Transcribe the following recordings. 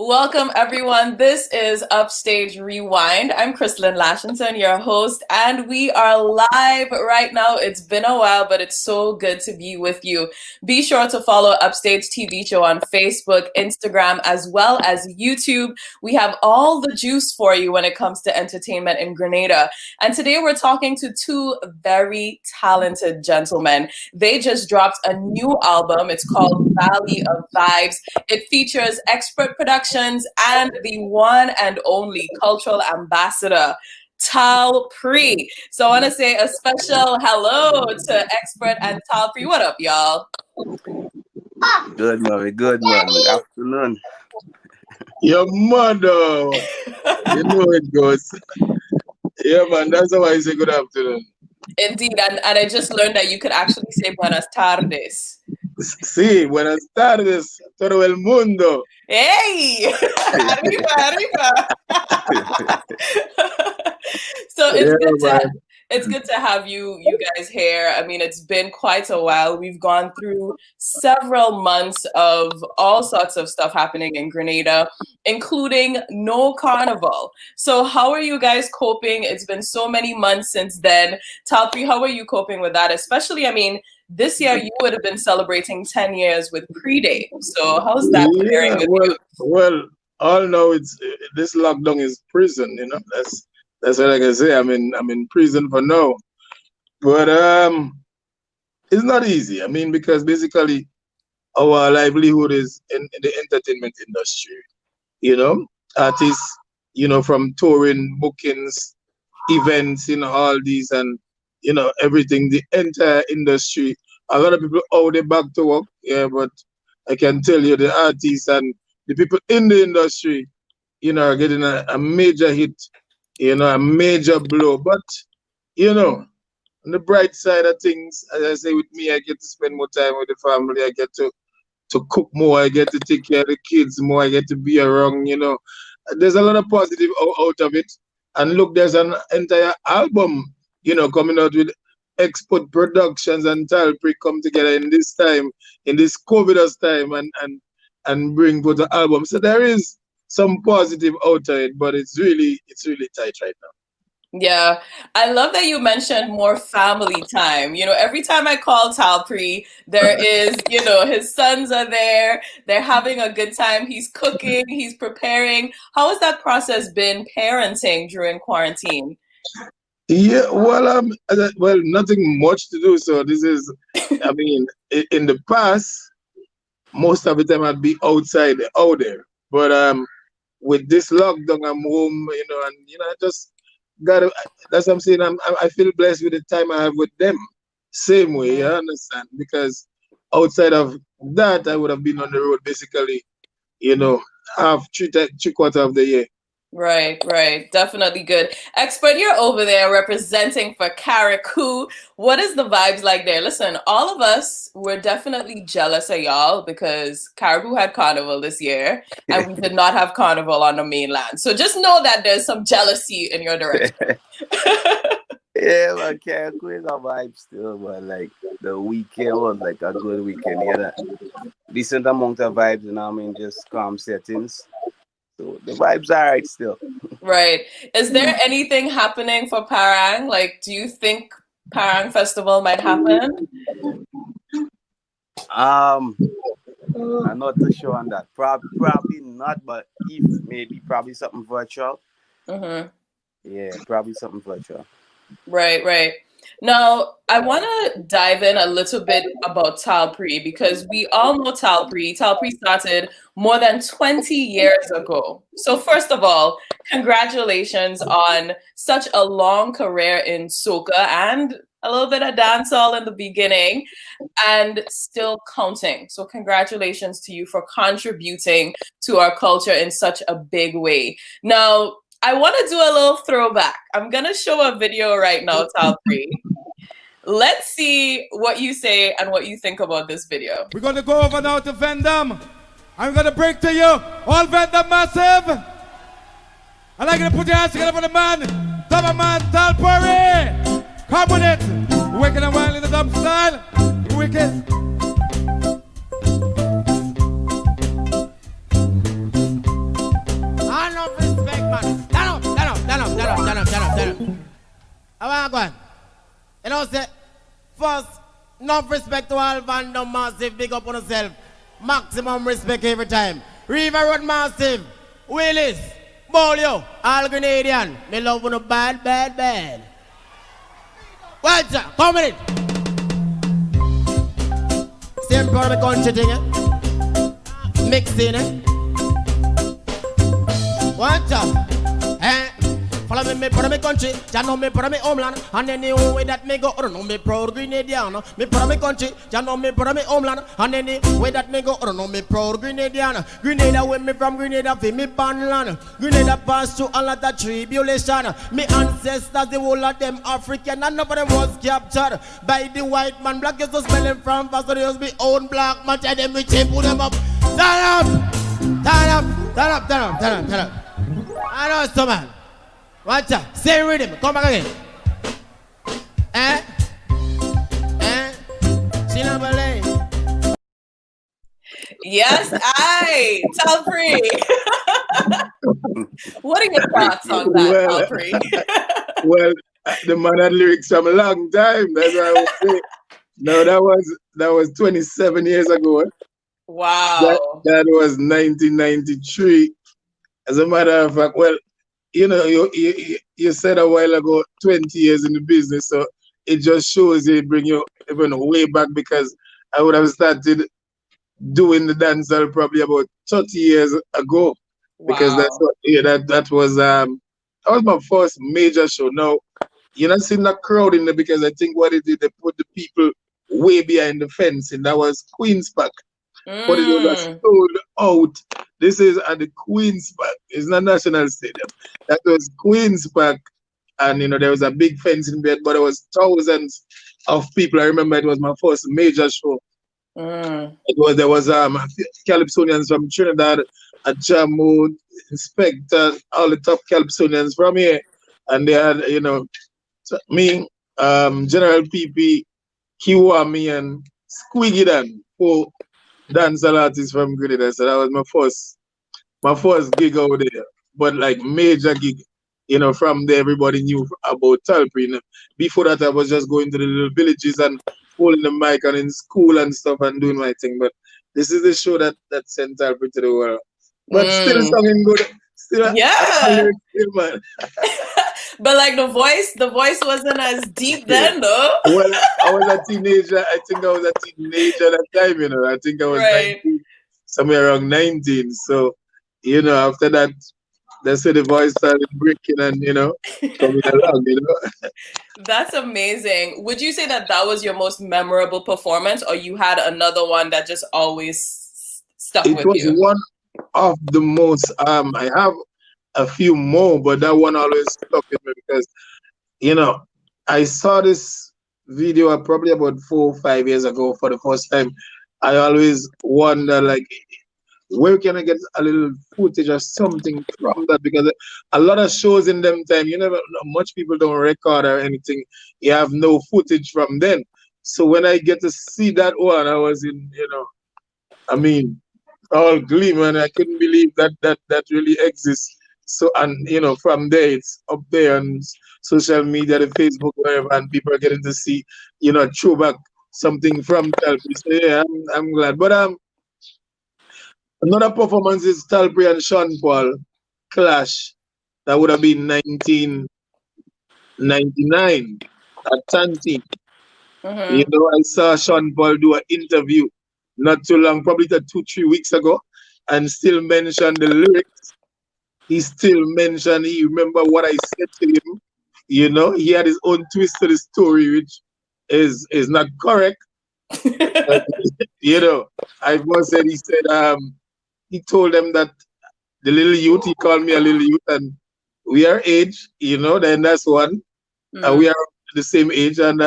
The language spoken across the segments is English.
Welcome, everyone. This is Upstage Rewind. I'm Crystalline Lashinson, your host, and we are live right now. It's been a while, but it's so good to be with you. Be sure to follow Upstage TV Show on Facebook, Instagram, as well as YouTube. We have all the juice for you when it comes to entertainment in Grenada. And today we're talking to two very talented gentlemen. They just dropped a new album. It's called Valley of Vibes. It features Xpert Productions and the one and only cultural ambassador, Tallpree. So I want to say a special hello to Xpert and Tallpree. What up, y'all? Good, mommy. Good, man. Good afternoon. Your mother. You know it goes. Yeah, man. That's how I say good afternoon. Indeed. And I just learned that you could actually say buenas tardes. Sí, buenas tardes, todo el mundo. Hey! Arriba, arriba. So it's good to have you guys here. I mean, it's been quite a while. We've gone through several months of all sorts of stuff happening in Grenada, including no carnival. So how are you guys coping? It's been so many months since then. Tallpree, how are you coping with that? Especially, I mean, this year you would have been celebrating 10 years with Pre-Day. So how's that comparing with you? Well, all know it's this lockdown is prison, you know. That's what I can say. I'm in prison for now. But it's not easy. I mean, because basically our livelihood is in the entertainment industry. You know, artists, you know, from touring, bookings, events, you know, all these and you know, everything, the entire industry. A lot of people out there back to work, yeah, but I can tell you the artists and the people in the industry, you know, are getting a major hit, you know, a major blow. But, you know, on the bright side of things, as I say with me, I get to spend more time with the family. I get to cook more. I get to take care of the kids more. I get to be around, you know. There's a lot of positive out of it. And look, there's an entire album, you know, coming out with Xpert Productions and Tallpree come together in this time, in this COVID's time, and bring forth the album. So there is some positive out of it, but it's really tight right now. Yeah, I love that you mentioned more family time. You know, every time I call Tallpree, there is, you know, his sons are there. They're having a good time. He's cooking. He's preparing. How has that process been, parenting during quarantine? Yeah, well, nothing much to do. So this is, I mean, in the past, most of the time I'd be out there. But with this lockdown, I'm home, you know, and you know, I just gotta. That's what I'm saying. I feel blessed with the time I have with them. Same way, you understand? Because outside of that, I would have been on the road basically, you know, three quarter of the year. Right. Definitely good. Xpert, you're over there representing for Carriacou. What is the vibes like there? Listen, all of us were definitely jealous of y'all because Carriacou had carnival this year and we did not have carnival on the mainland. So just know that there's some jealousy in your direction. Yeah, man, Carriacou is a vibe still, but like the weekend was like a good weekend. You had a decent amount of vibes, you know what I mean? Just calm settings. So the vibes are right still. Right. Is there anything happening for Parang? Like, do you think Parang Festival might happen? I'm not too sure on that. Probably not, but if maybe probably something virtual. Mm-hmm. Yeah, probably something virtual. Right. Now, I want to dive in a little bit about Tallpree because we all know Tallpree. Tallpree started more than 20 years ago. So first of all, congratulations on such a long career in soca and a little bit of dancehall in the beginning and still counting. So congratulations to you for contributing to our culture in such a big way. Now, I want to do a little throwback. I'm going to show a video right now, Tallpree. Let's see what you say and what you think about this video. We're going to go over now to Vendam. I'm going to break to you. All Vendam massive. I'd like you to put your hands together for the man. Double man, Tallpree. Come with it. Wicked and wild in the dub style. Wicked. I want to go. You know, say, first, enough respect to all Vandom Massive, big up on yourself. Maximum respect every time. River Road Massive, Willis, Bolio, all Grenadian. Me love you no bad, bad, bad. Watch out, come in. Same part of the country thing, eh? Mixing, eh? Watch out, eh? Follow me for me country, ya know me for me homeland. And any way that me go, I don't know me proud Grenadian. Me for me country, ya know me for me homeland. And any way that me go, I don't know me proud Grenadian. Grenada with me from Grenada, fi me born land. Grenada passed through a lot of tribulation. Me ancestors, the whole of them African, and none of them was captured by the white man. Black is just smelling from fast, so they just be own black man. Tell them we cheap, put them up. Turn up, turn up, turn up, turn up, turn up, turn up. I know so man. Watch out, same rhythm, come back again. Eh? Eh? Sinabale. Yes, Tallpree. What are your thoughts on that, Tallpree? Well, the man had lyrics from a long time. That's what I would say. No, that was 27 years ago. Wow. That was 1993. As a matter of fact, well, you know, you said a while ago 20 years in the business, so it just shows you, bring you even way back, because I would have started doing the dancehall probably about 30 years ago. Wow. Because that's what, that was my first major show. Now, you're not seeing that crowd in there, because I think what it did, they put the people way behind the fence, and that was Queen's Park. But it was sold out. This is at the Queen's Park. It's not National Stadium. That was Queen's Park. And, you know, there was a big fence in there, but there was thousands of people. I remember it was my first major show. There was Calypsonians from Trinidad, a Jammu, Inspector, all the top Calypsonians from here. And they had, you know, me, General PP, Kiwami, and Squiggy Dan, who dancehall artists from Grenada. So that was my first gig over there. But like major gig, you know, from there everybody knew about Tallpree. You know. Before that I was just going to the little villages and holding the mic and in school and stuff and doing my thing. But this is the show that sent Tallpree to the world. But still singing good. Still, yeah. Man. But like the voice wasn't as deep then, though. Well, I was a teenager. I think I was a teenager at that time, you know. I think I was 19, somewhere around 19. So, you know, after that, that's where the voice started breaking and, you know, coming along, you know. That's amazing. Would you say that was your most memorable performance, or you had another one that just always stuck with you? It was one of the most, I have a few more, but that one always stuck with me because, you know, I saw this video probably about 4 or 5 years ago for the first time. I always wonder, like, where can I get a little footage or something from that? Because a lot of shows in them time, you never, much people don't record or anything. You have no footage from then. So when I get to see that one, I was in, you know, I mean, all gleam, and I couldn't believe that really exists. So, and you know, from there it's up there on social media, the Facebook, wherever, and people are getting to see, you know, throwback something from Tallpree. So yeah, I'm glad. But another performance is Tallpree and Sean Paul clash. That would have been 1999 at Tanti. You know, I saw Sean Paul do an interview not too long, probably 2-3 weeks ago, and still mentioned the lyrics. He still mentioned, he remember what I said to him. You know, he had his own twist to the story, which is not correct. But, you know, I must say, he said, he told them that the little youth, he called me a little youth, and we are age, you know, then that's one. We are the same age, and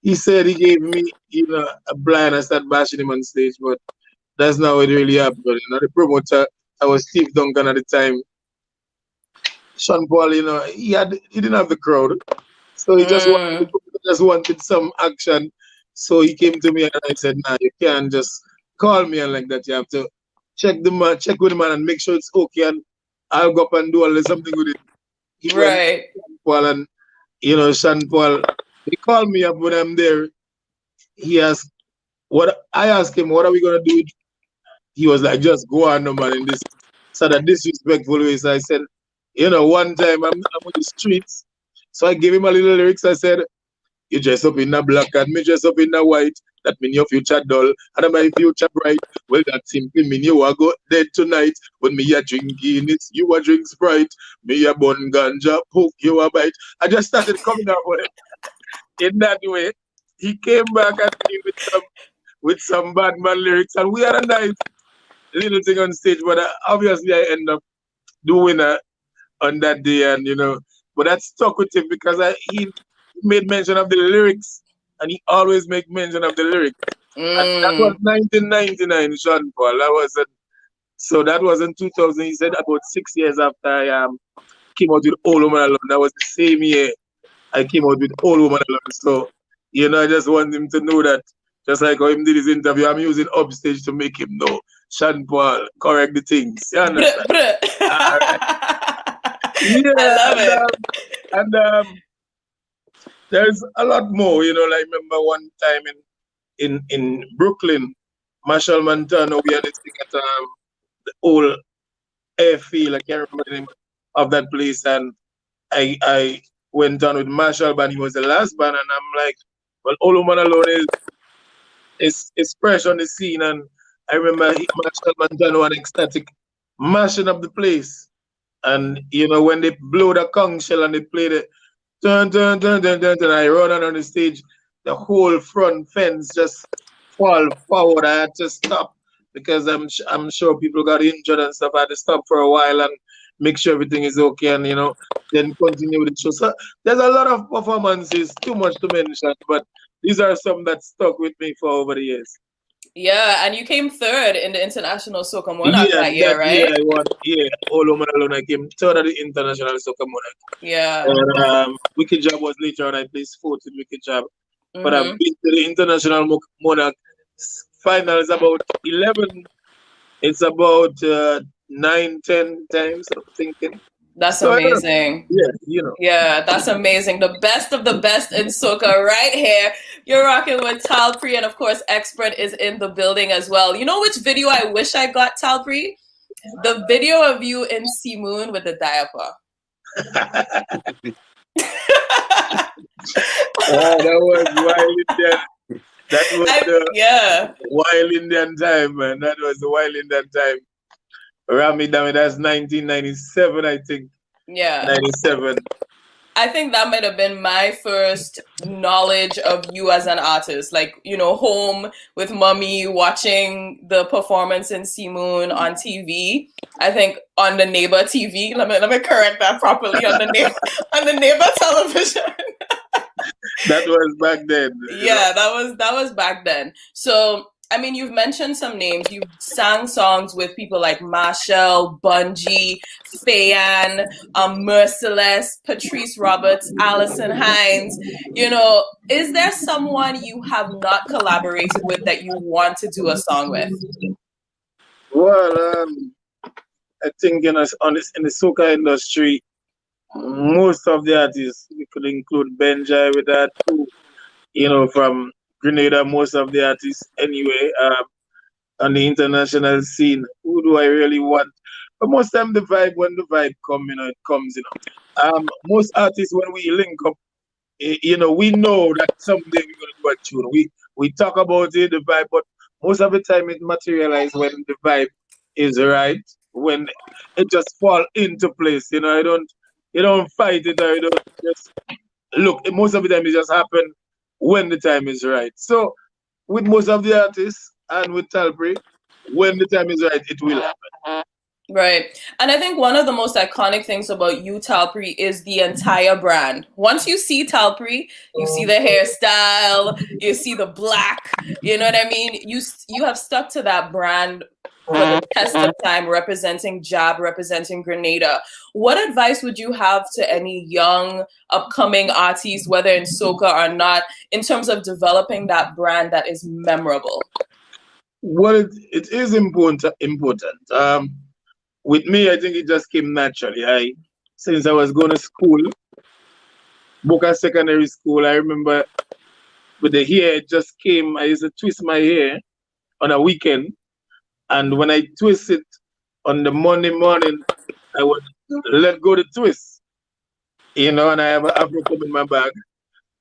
he said he gave me, you know, a blind. I started bashing him on stage, but that's not what really happened. You know, the promoter, I was Steve Duncan at the time. Sean Paul, you know, he didn't have the crowd, so he just wanted some action. So he came to me and I said, "Nah, you can't just call me and like that. You have to check with the man and make sure it's okay, and I'll go up and do a little something with it." He went to Paul and you know, Sean Paul, he called me up when I'm there. He asked, what I asked him, what are we gonna do? He was like, just go on, no man, in this sort of disrespectful way. So I said, you know, one time I'm on the streets. So I gave him a little lyrics. I said, you dress up in the black and me dress up in the white. That mean your future dull and my future bright. Well, that simply mean you are go dead tonight. When me a drinking it, you a drink Sprite. Me a bun ganja, poke you a bite. I just started coming up with it in that way. He came back at me with some bad man lyrics, and we had a nice little thing on stage. But obviously, I end up doing on that day, and you know, but that stuck with him because he made mention of the lyrics, and he always make mention of the lyrics. And that was 1999, Sean Paul. So that was in 2000. He said about 6 years after I came out with All Woman Alone. That was the same year I came out with All Woman Alone. So, you know, I just want him to know that, just like how him did his interview, I'm using Upstage to make him know. Sean Paul, correct the things. You understand? Right. Yeah, I love it. And there's a lot more, you know, like I remember one time in Brooklyn, Marshall Montano, we had this thing at the old airfield, I can't remember the name of that place, and I went on with Marshall band. He was the last band, and I'm like, well, All Woman Alone is fresh on the scene, and I remember Marshall Montano and Ecstatic mashing up the place. And you know, when they blow the conch shell and they play the dun dun dun dun dun dun, I run on the stage, the whole front fence just fall forward. I had to stop because I'm sure people got injured and stuff. I had to stop for a while and make sure everything is okay, and you know, then continue with the show. So there's a lot of performances, too much to mention, but these are some that stuck with me for over the years. Yeah, and you came third in the International Soca Monarch that year, right? Yeah, I won. Yeah, All Woman Alone, I came third at the International Soca Monarch. Yeah. And Wicked Job was later on. I placed fourth in Wicked Job. But I've been to the International Monarch final is about 11. It's about 9, 10 times, I'm thinking. That's amazing. Yeah, you know. Yeah, that's amazing. The best of the best in soca right here. You're rocking with Tallpree, and of course, Xpert is in the building as well. You know which video I wish I got, Tallpree? The video of you in Sea Moon with the diaper. That was wild Indian. That was wild Indian time, man. That was the wild Indian time. Rami Dami, that's 1997, I think. Yeah. 97. I think that might have been my first knowledge of you as an artist. Like, you know, home with mommy, watching the performance in Sea Moon on TV. I think on the neighbor TV. Let me correct that properly. On the neighbor television. That was back then. Yeah, that was back then. So I mean, you've mentioned some names. You've sang songs with people like Marshall, Bungie, Fayan, Merciless, Patrice Roberts, Allison Hines. You know, is there someone you have not collaborated with that you want to do a song with? Well, I think in the soca industry, most of the artists, we could include Benjai with that too. You know, from Grenada, most of the artists anyway, on the international scene. Who do I really want? But most time when the vibe comes, you know, it comes, you know. Most artists, when we link up, you know, we know that someday we're going to do a tune. We talk about it, the vibe, but most of the time it materializes when the vibe is right, when it just fall into place. You know, you don't fight it, or you don't just look. Most of the time it just happen when the time is right. So with most of the artists and with Tallpree, when the time is right, it will happen. Right. And I think one of the most iconic things about you, Tallpree, is the entire brand. Once you see Tallpree, you see the hairstyle, you see the black, you know what I mean? You have stuck to that brand for the test of time, representing Jab, representing Grenada. What advice would you have to any young, upcoming artists, whether in soca or not, in terms of developing that brand that is memorable? Well, it is important. With me, I think it just came naturally. Since I was going to school, Boca Secondary School. I remember with the hair, it just came. I used to twist my hair on a weekend, and when I twist it on the Monday morning, I would let go the twist, and I have an Afro comb in my bag,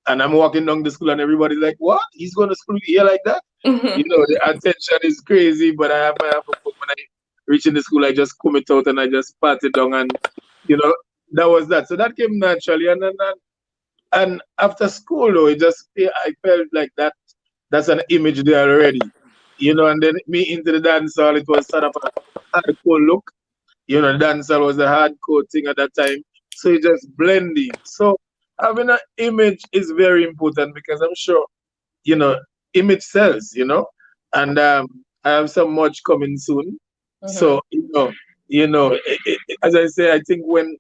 and I'm walking down the school, and everybody's like, "What? He's going to school with hair like that?" The attention is crazy, but I have my Afro comb. When I reach in the school, I just comb it out and I just pat it down, and that was that. So that came naturally, and after school, though, I felt like that's an image there already, and then me into the dance hall, it was sort of a hardcore look. The dancehall was a hardcore thing at that time. So it just blending. So having an image is very important because I'm sure, image sells, and I have some much coming soon. So, as I say, I think when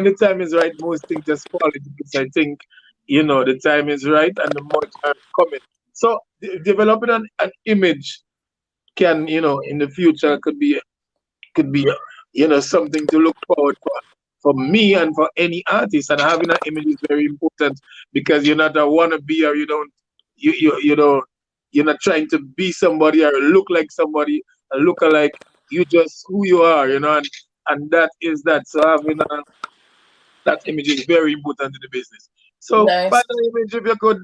the time is right, most things just fall into place. I think, the time is right and the much are coming. So developing an image can, in the future could be something to look forward for me and for any artist. And having an image is very important because you're not a wannabe, or you're not trying to be somebody or look like somebody, a lookalike. You just who you are, and that is that. So having that image is very important to the business. So Nice. find an image. If you could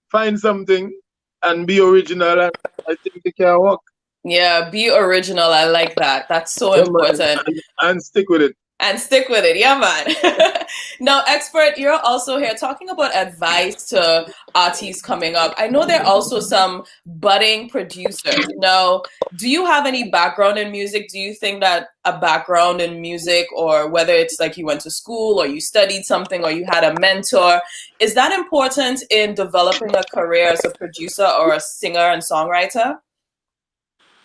find something and be original, and I think it can work. Yeah, be original. I like that. That's so important. And stick with it. And stick with it. Yeah, man. Now, Xpert, you're also here talking about advice to artists coming up. I know there are also some budding producers. Now, do you have any background in music? Do you think that a background in music, or whether it's like you went to school or you studied something or you had a mentor, is that important in developing a career as a producer or a singer and songwriter?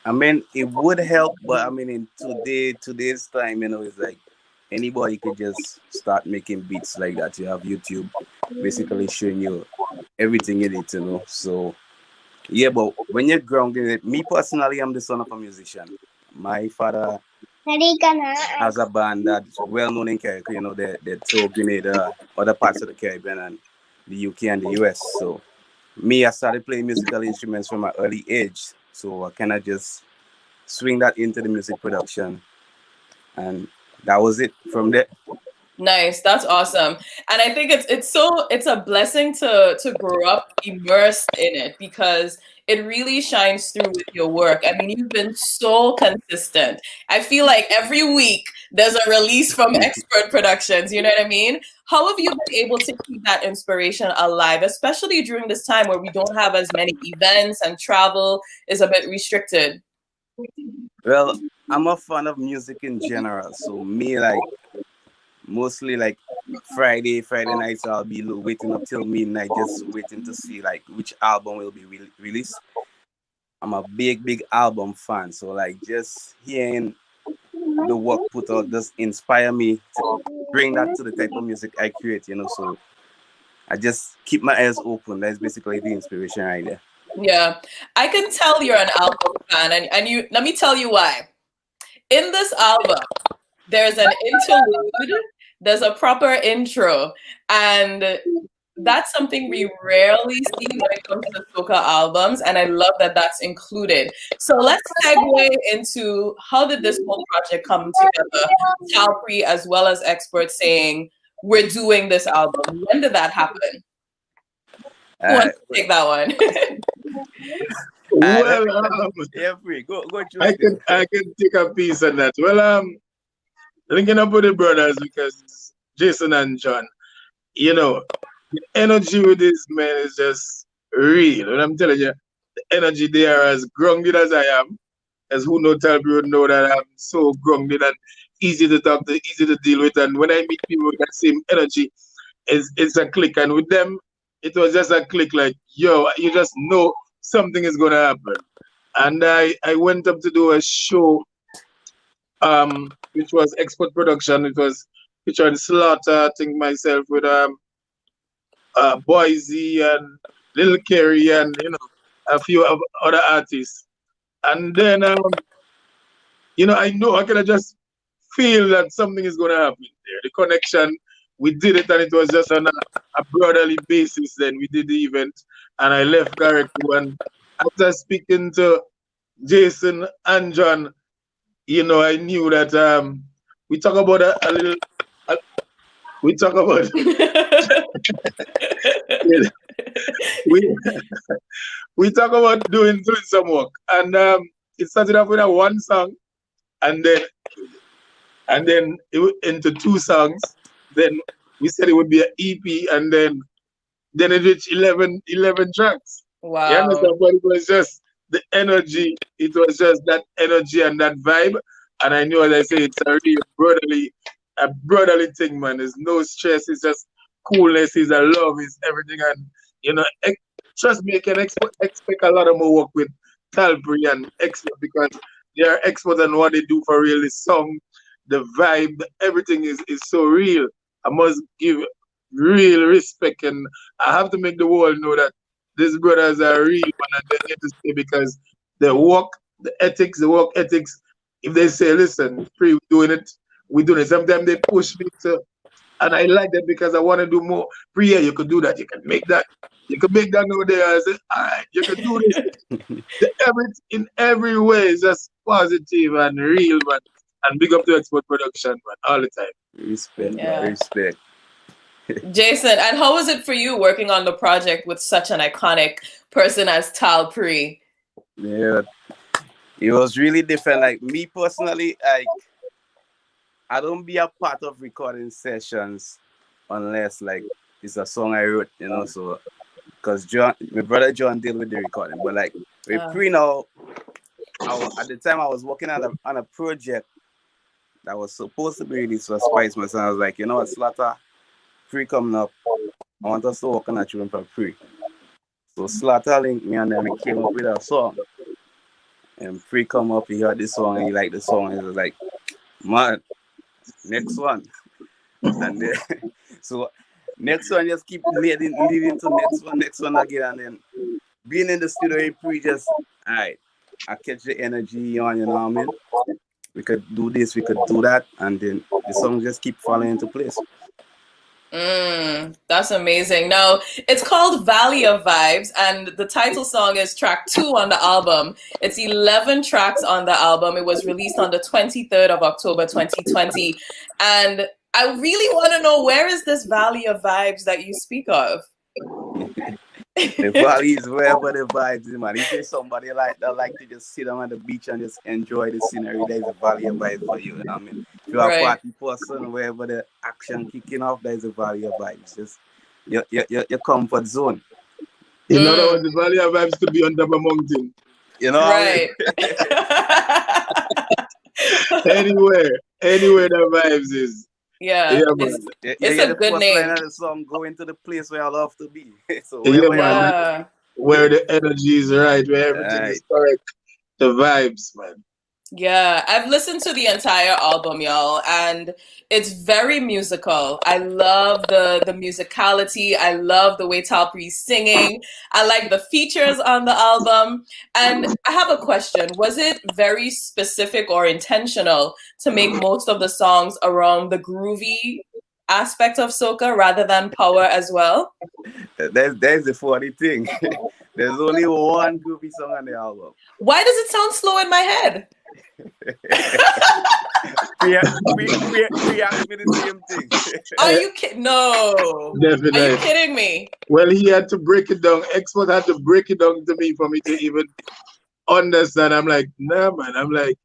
I mean, it would help, but I mean, in today's time, it's like anybody could just start making beats like that. You have YouTube basically showing you everything you need to know. So, yeah, but when you're grounded in it, me personally, I'm the son of a musician. My father has a band that's well known in Caribbean, they tour Grenada, other parts of the Caribbean, and the UK and the US. So, me, I started playing musical instruments from an early age. So I kind of just swing that into the music production, and that was it from there. Nice, that's awesome. And I think it's a blessing to grow up immersed in it, because it really shines through with your work. I mean, you've been so consistent. I feel like every week there's a release from Xpert Productions, you know what I mean? How have you been able to keep that inspiration alive, especially during this time where we don't have as many events and travel is a bit restricted? Well, I'm a fan of music in general. So me, like, mostly like Friday nights, I'll be waiting up till midnight, just waiting to see like which album will be released. I'm a big album fan. So like just hearing the work put out does inspire me to bring that to the type of music I create, so I just keep my eyes open. That's basically the inspiration right there. Yeah, I can tell you're an album fan, and you, let me tell you why. In this album, there's an interlude, there's a proper intro, and that's something we rarely see when it comes to soca albums, and I love that that's included. So let's segue into how did this whole project come together? Tallpree as well as Xpert saying, we're doing this album. When did that happen? Who wants to take that one? Well, yeah, free. Go. I can take a piece on that. Well, linking up with the brothers, because Jason and John, the energy with this man is just real. And I'm telling you, the energy there, as grounded as I am, as who know Tallpree would know that I'm so grounded and easy to talk to, easy to deal with. And when I meet people with that same energy, it's a click. And with them, it was just a click, like, yo, you just know something is gonna happen. And I went up to do a show, which was Xpert Production. It was featuring Slaughter, I think myself with Boise and Lil Kerry and a few of other artists. And then I know I can just feel that something is gonna happen there. The connection we did it, and it was just on a brotherly basis. Then we did the event, and I left Carriacou. And after speaking to Jason and John, you know, I knew that we talk about a little. We talk about we talk about doing some work, and it started off with a one song, and then it into 2 songs. Then we said it would be an EP, and then it reached 11 tracks. Wow. You understand? But it was just the energy. It was just that energy and that vibe. And I knew, as I say, it's a real brotherly thing, man. There's no stress. It's just coolness. It's a love. It's everything. And, you know, trust me, I can expect a lot of more work with Tallpree and Xpert, because they are experts on what they do for real. The song, the vibe, everything is so real. I must give real respect, and I have to make the world know that these brothers are real, man, and they're here to stay, because the work ethics, if they say, listen, Pre, we're doing it. Sometimes they push me to, and I like that, because I want to do more. Pre, yeah, you could do that. You can make that. You can make that nowadays. I say, all right, you can do this. In every way, it's just positive and real, man. And big up to Xpert Production, man, all the time. Respect, man, respect. Jason, and how was it for you working on the project with such an iconic person as Tallpree? Yeah, it was really different. Like me personally, I don't be a part of recording sessions unless like it's a song I wrote, you know. So because my brother John did with the recording, but like with Pre now, at the time I was working on a project that was supposed to be released for Spice Man. So I was like, you know what, Slatter, Pre coming up. I want us to work on a tune for Pre. So Slatter linked me, and then we came up with a song. And Pre come up, he heard this song and he liked the song, and he was like, man, next one. And then so next one just keep leading to next one again, and then being in the studio, Pre just, all right, I catch the energy on, you know what I mean? We could do this, we could do that, and then the song just keep falling into place. That's amazing. Now, it's called Valley of Vibes, and the title song is track 2 on the album. It's 11 tracks on the album. It was released on the 23rd of October, 2020. And I really want to know, where is this Valley of Vibes that you speak of? The valley is wherever the vibes is, man. If there's somebody like to just sit down on the beach and just enjoy the scenery, there's a valley of vibes for you. You know what I mean? If you're a party person, wherever the action kicking off, there's a valley of vibes. Just your comfort zone. In other words, the valley of vibes could be on top of a mountain. You know, right? Anywhere the vibes is. Yeah, it's a good name. Line of the song, go into the place where I love to be. So where the energy is right, where everything is correct, the vibes, man. Yeah, I've listened to the entire album, y'all, and it's very musical. I love the musicality. I love the way Tallpree's singing. I like the features on the album. And I have a question. Was it very specific or intentional to make most of the songs around the groovy aspect of soca rather than power as well? There's the funny thing. There's only one groovy song on the album. Why does it sound slow in my head? we asked me the same thing. Are you kidding? No. Definitely. Are you kidding me? Well, he had to break it down. Xpert had to break it down to me for me to even understand. I'm like, nah, man. I'm like,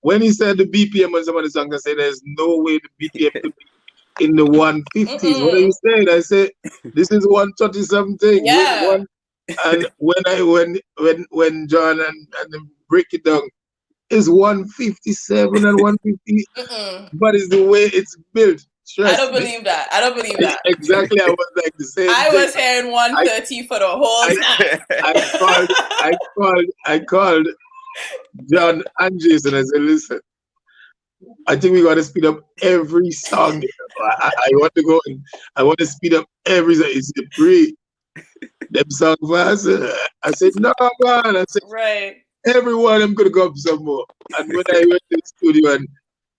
when he said the BPM on some of the songs, I said, there's no way the BPM could be in the 150s. What are you saying? I said, this is 130 something. Yeah. And when John and them break it down, it's 157 and 150, but it's the way it's built. I don't believe that. Exactly, I was like the same. I was hearing 130 for the whole time. I called John and Jason. I said, listen, I think we got to speed up every song. I want to go and I want to speed up every song. It's a Pre. Them songs fast. I said, no, man. I said, right. Everyone, I'm gonna go up some more. And when I went to the studio and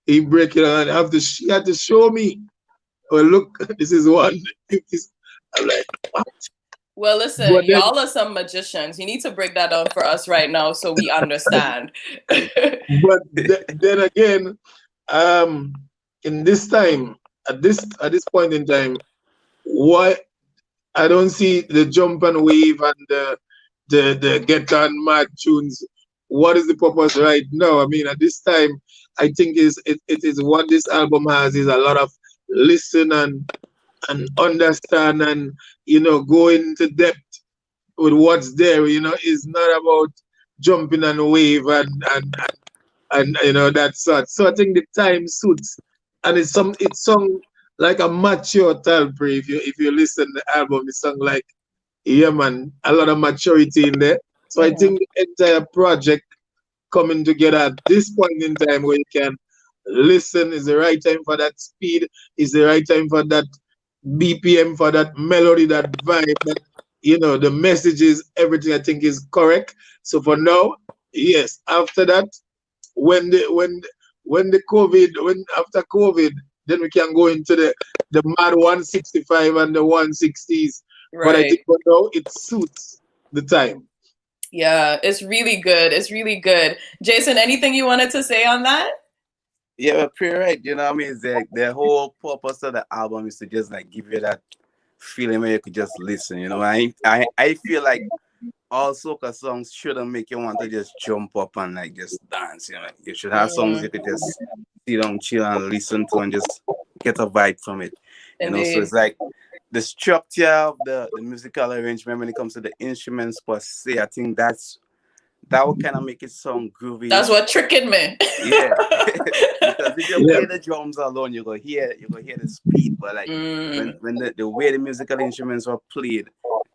he break it on, he had to show me well, look, this is one. I'm like, what? Well, listen, y'all are some magicians. You need to break that down for us right now so we understand. But then again, in this time, at this point in time, why I don't see the jump and wave and the get on mad tunes. What is the purpose right now? I mean, at this time, I think it is what this album has is a lot of listen and understand and go into depth with what's there. It's not about jumping and wave and that sort. So I think the time suits, and it's sung like a mature Tallpree. If you listen to the album, it's sung like, yeah man, a lot of maturity in there. So I think the entire project coming together at this point in time where you can listen is the right time for that speed, is the right time for that BPM, for that melody, that vibe, that the messages, everything I think is correct. So for now, yes. After that, when after COVID, then we can go into the mad 165 and the 160s. Right. But I think for now it suits the time. Yeah, it's really good. It's really good. Jason, anything you wanted to say on that? Yeah, but pretty right. You know what I mean? It's like the whole purpose of the album is to just like give you that feeling where you could just listen. I feel like all soca songs shouldn't make you want to just jump up and like just dance. You should have songs you could just sit down, chill, and listen to, and just get a vibe from it. So it's like the structure of the musical arrangement when it comes to the instruments per se. I think that would kind of make it sound groovy. That's what tricking me. Yeah, because if you play the drums alone, you go hear the speed. But like when the way the musical instruments are played,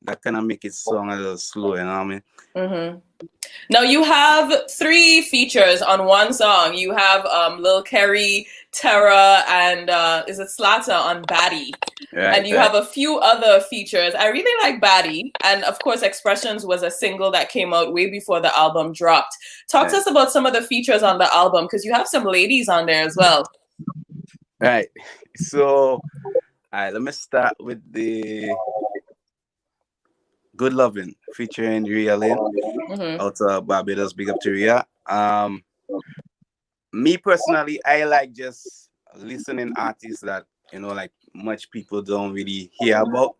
that kind of make it sound a little slow. You know what I mean? Mm-hmm. Now you have 3 features on one song. You have Lil Kerry, Terra, and is it Slatter on Batty? Right, and you have a few other features. I really like Batty, and of course Expressions was a single that came out way before the album dropped. Talk to us about some of the features on the album, because you have some ladies on there as well. Right. So, all right, let me start with the Good Loving featuring Ria Lynn out of Barbados. Big up to Ria. Me personally, I like just listening artists that like much people don't really hear about.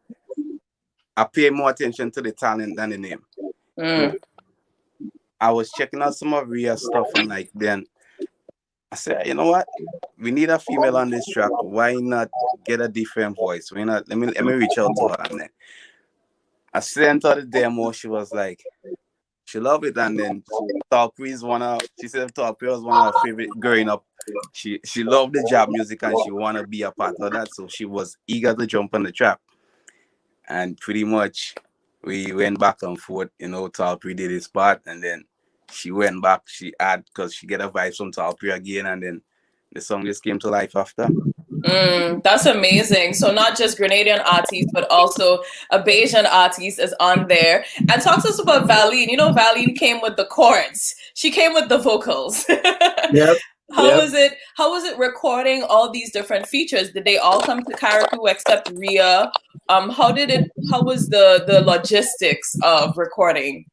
I pay more attention to the talent than the name. I was checking out some of Ria's stuff, and like then I said, you know what? We need a female on this track. Why not get a different voice? Why not? Let me reach out to her. And then I sent her the demo. She was like, she loved it. And then Tallpree she said Tallpree was one of her favorite growing up. She loved the jab music and she wanted to be a part of that. So she was eager to jump on the track. And pretty much we went back and forth. Tallpree did his part, and then she went back. She had, because she get a vibe from Tallpree again, and then the song just came to life after. That's amazing. So not just Grenadian artists, but also a Bayesian artist is on there. And talk to us about Valine. Valine came with the chords. She came with the vocals. Yep. How was it recording all these different features? Did they all come to Carriacou except Ria? How was the logistics of recording?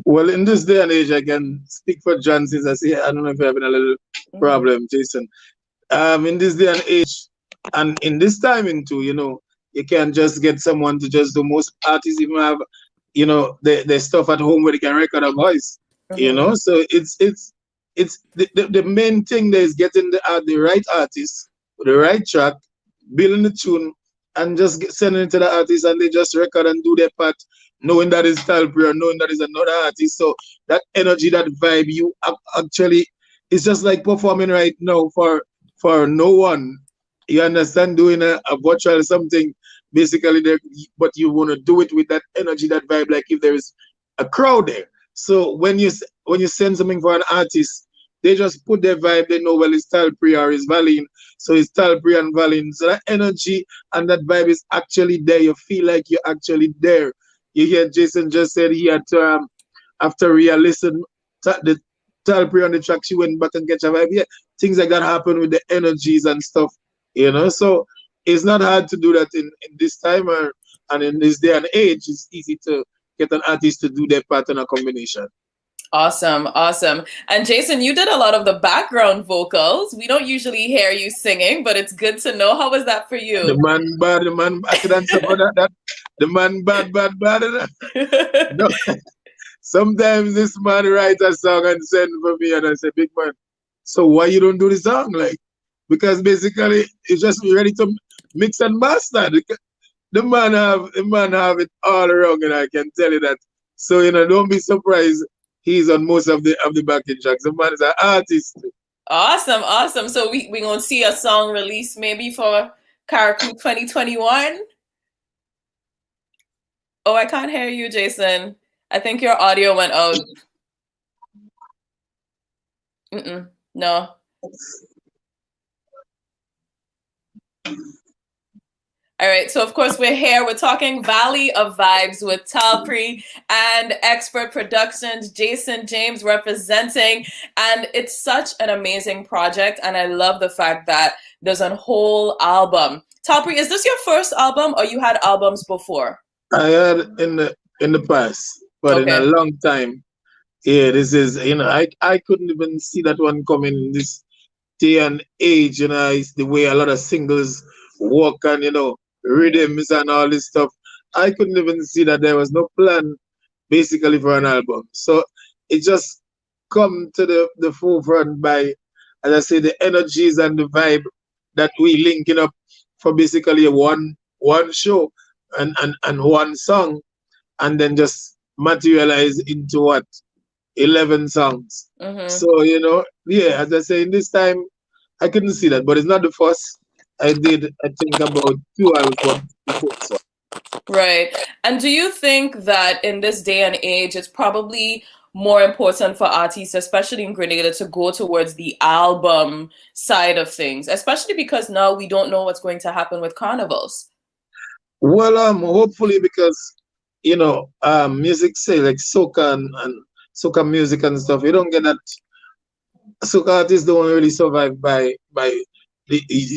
Well, in this day and age, I can speak for John since I don't know if you're having a little problem, Jason. In this day and age, and in this timing too, you can't just get someone to just do. Most artists even have, their stuff at home where they can record a voice. So it's the main thing there is getting the right artist with the right track, building the tune, and just sending it to the artist, and they just record and do their part, knowing that is Tallpree or knowing that is another artist. So that energy, that vibe, you actually, it's just like performing right now for no one. You understand, doing a virtual something basically there, but you want to do it with that energy, that vibe, like if there is a crowd there. So when you send something for an artist, they just put their vibe. They know, well, it's Tallpree or it's Valine, so it's Tallpree and Valine. So that energy and that vibe is actually there. You feel like you're actually there. You hear Jason just said he had to, after Ria listened to the Tallpree on the track, she went back and catch a vibe. Yeah, things like that happen with the energies and stuff, you know. So it's not hard to do that in this time and in this day and age. It's easy to get an artist to do their part in a combination. Awesome, awesome. And Jason, you did a lot of the background vocals. We don't usually hear you singing, but it's good to know. How was that for you? The man, I could answer for that. The man, bad. No. Sometimes this man writes a song and send for me, and I say, big man, so why you don't do the song? Like, because basically it's just ready to mix and master. The man have it all around, and I can tell you that. So, you know, don't be surprised. He's on most of the backing tracks. The man is an artist. Awesome, awesome. So we gonna see a song release maybe for Karakou 2021. Oh, I can't hear you, Jason. I think your audio went out. No. All right, so of course we're here. We're talking Valley of Vibes with Tallpree and Xpert Productions, Jason James representing, and it's such an amazing project, and I love the fact that there's a whole album. Tallpree, is this your first album, or you had albums before? I had in the past, but in a long time. Yeah, this is, you know, I couldn't even see that one coming in this day and age. You know, it's the way a lot of singles work and, you know, rhythms and all this stuff. I couldn't even see that there was no plan basically for an album. So it just come to the forefront by, as I say, the energies and the vibe that we linking up for basically one show and one song, and then just materialize into what? 11 songs. So, you know, yeah, as I say, in this time, I couldn't see that, but it's not the first. I did, I think, about 2 albums before. So. Right. And do you think that in this day and age, it's probably more important for artists, especially in Grenada, to go towards the album side of things, especially because now we don't know what's going to happen with carnivals? Well, hopefully, because, you know, music, say, like soca and soca music and stuff, you don't get that. Soca artists don't really survive by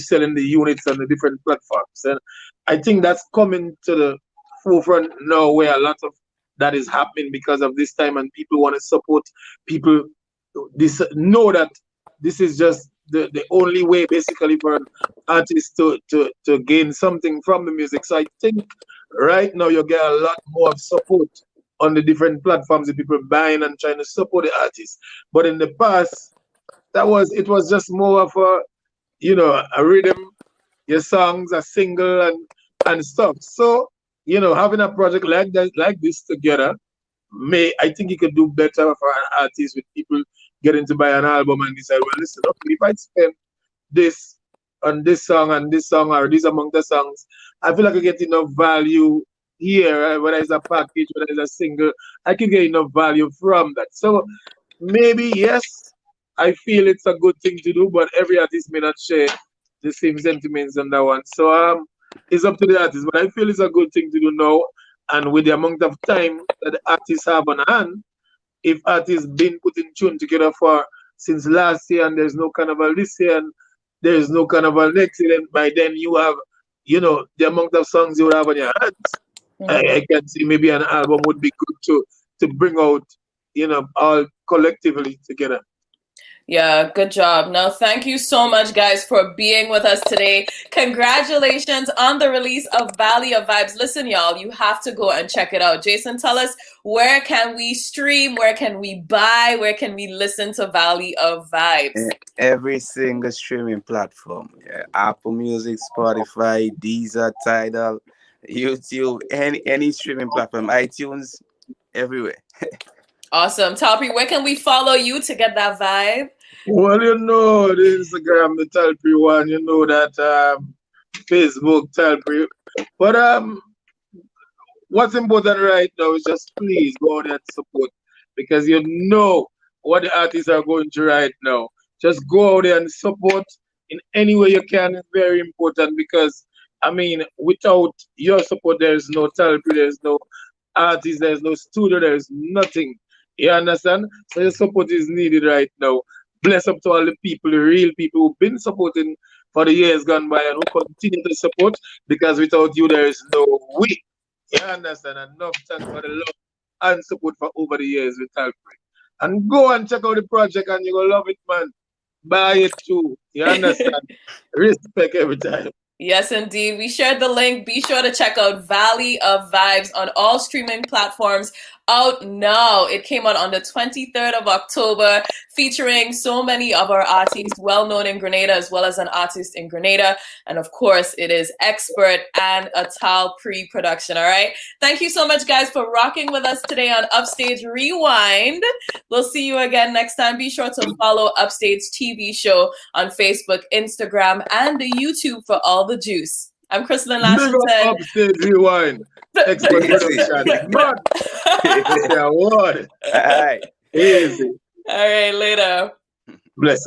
selling the units on the different platforms, and I think that's coming to the forefront now, where a lot of that is happening because of this time, and people want to support people. This know that this is just the only way, basically, for an artist to gain something from the music. So I think right now you get a lot more support on the different platforms, the people buying and trying to support the artists. But in the past, it was just more of a, you know, a rhythm, your songs, a single and stuff. So, you know, having a project like that, like this together, I think it could do better for an artist, with people getting to buy an album and decide, well, listen, okay, if I spend this on this song and this song, or this among the songs, I feel like I get enough value here, right? Whether it's a package, whether it's a single, I can get enough value from that. So maybe, yes, I feel it's a good thing to do, but every artist may not share the same sentiments on that one. So it's up to the artist, but I feel it's a good thing to do now. And with the amount of time that the artists have on hand, if artists been putting tune together since last year, and there's no carnival this year, and there's no carnival next year, and by then you have, you know, the amount of songs you would have on your hands. I can see maybe an album would be good to bring out, you know, all collectively together. Yeah, good job. Now, thank you so much, guys, for being with us today. Congratulations on the release of Valley of Vibes. Listen, y'all, you have to go and check it out. Jason, tell us, where can we stream? Where can we buy? Where can we listen to Valley of Vibes? Every single streaming platform. Yeah. Apple Music, Spotify, Deezer, Tidal, YouTube, any streaming platform, iTunes, everywhere. Awesome. Tallpree, where can we follow you to get that vibe? Well, you know, the Instagram, the Tallpree one, you know that Facebook, Tallpree. But what's important right now is just please go out and support, because you know what the artists are going through right now. Just go out there and support in any way you can. It's very important, because, I mean, without your support, there's no Tallpree, there's no artist, there's no studio, there's nothing. You understand? So your support is needed right now. bless up to all the people, the real people who've been supporting for the years gone by and who continue to support, because without you, there is no we. You understand? Enough thanks for the love and support for over the years with Tallpree. And go and check out the project and you're going to love it, man. Buy it too. You understand? Respect every time. Yes, indeed. We shared the link. Be sure to check out Valley of Vibes on all streaming platforms. Out now. It came out on the 23rd of October, featuring so many of our artists well known in Grenada, as well as an artist in Grenada. And of course, it is Xpert and a Tallpree production. All right. Thank you so much, guys, for rocking with us today on Upstage Rewind. We'll see you again next time. Be sure to follow Upstage TV show on Facebook, Instagram, and the YouTube for all the juice. I'm Crystalline Lashinson. Upstage Rewind. Xpert Productions. Man. It's an award. All right. Easy. All right, later. Bless.